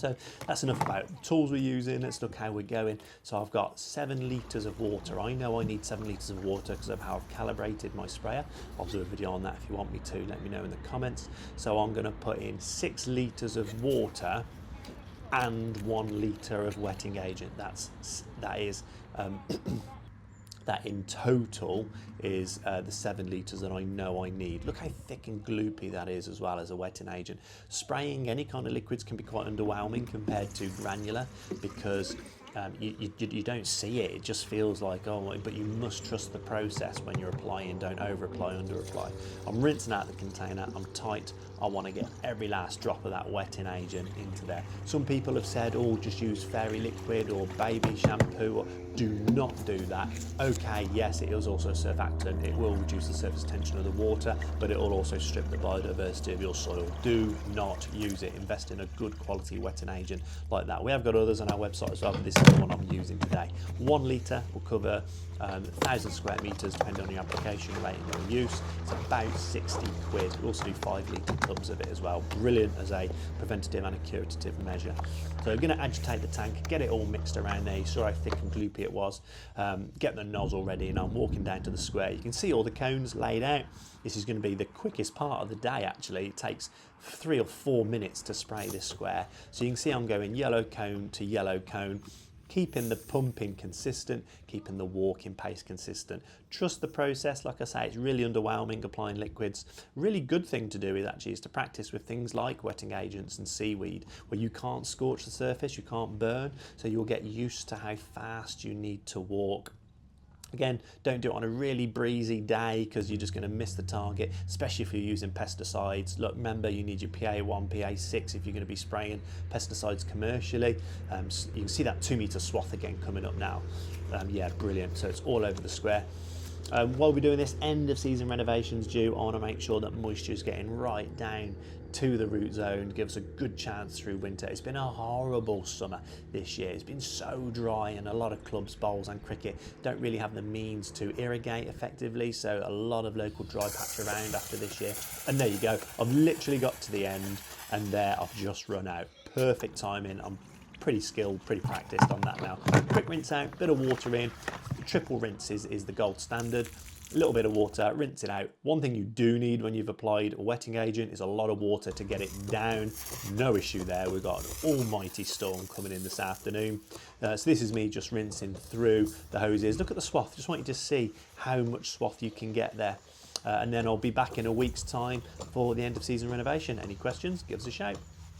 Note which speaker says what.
Speaker 1: So that's enough about the tools we're using. Let's look how we're going. So I've got 7 litres of water. I know I need 7 litres of water because of how I've calibrated my sprayer. I'll do a video on that if you want me to. Let me know in the comments. So I'm going to put in 6 litres of water and 1 litre of wetting agent. That in total is the 7 litres that I know I need. Look how thick and gloopy that is, as well as a wetting agent. Spraying any kind of liquids can be quite underwhelming compared to granular, because you don't see it. It just feels like, oh, but you must trust the process when you're applying. Don't over apply, under apply. I'm rinsing out the container. I'm tight. I want to get every last drop of that wetting agent into there. Some people have said, oh, just use fairy liquid or baby shampoo. Or do not do that. Okay, yes, it is also a surfactant. It will reduce the surface tension of the water, but it will also strip the biodiversity of your soil. Do not use it. Invest in a good quality wetting agent like that. We have got others on our website as well, but this is the one I'm using today. 1 litre will cover 1,000 square metres, depending on your application rate and your use. It's about 60 quid. We also do 5 litre tubs of it as well. Brilliant as a preventative and a curative measure. So I'm going to agitate the tank, get it all mixed around there. You saw how thick and gloopy it was. Get the nozzle ready, and I'm walking down to the square. You can see all the cones laid out. This is going to be the quickest part of the day, actually. It takes 3 or 4 minutes to spray this square. So you can see I'm going yellow cone to yellow cone, keeping the pumping consistent, keeping the walking pace consistent. Trust the process. Like I say, it's really underwhelming applying liquids. Really good thing to do is to practice with things like wetting agents and seaweed, where you can't scorch the surface, you can't burn, so you'll get used to how fast you need to walk. Again, don't do it on a really breezy day, because you're just going to miss the target, especially if you're using pesticides. Look, remember, you need your PA1, PA6 if you're going to be spraying pesticides commercially. You can see that 2 metre swath again coming up now. Yeah, brilliant. So it's all over the square. While we're doing this, end of season renovations due, I want to make sure that moisture is getting right down to the root zone, give us a good chance through winter. It's been a horrible summer this year. It's been so dry, and a lot of clubs, bowls and cricket don't really have the means to irrigate effectively, so a lot of local dry patch around after this year. And there you go, I've literally got to the end, and there I've just run out. Perfect timing. I'm pretty skilled, pretty practiced on that now. Quick rinse out, bit of water in. Triple rinse is the gold standard. A little bit of water, rinse it out. One thing you do need when you've applied a wetting agent is a lot of water to get it down. No issue there. We've got an almighty storm coming in this afternoon. So this is me just rinsing through the hoses. Look at the swath. Just want you to see how much swath you can get there. And then I'll be back in a week's time for the end of season renovation. Any questions? Give us a shout.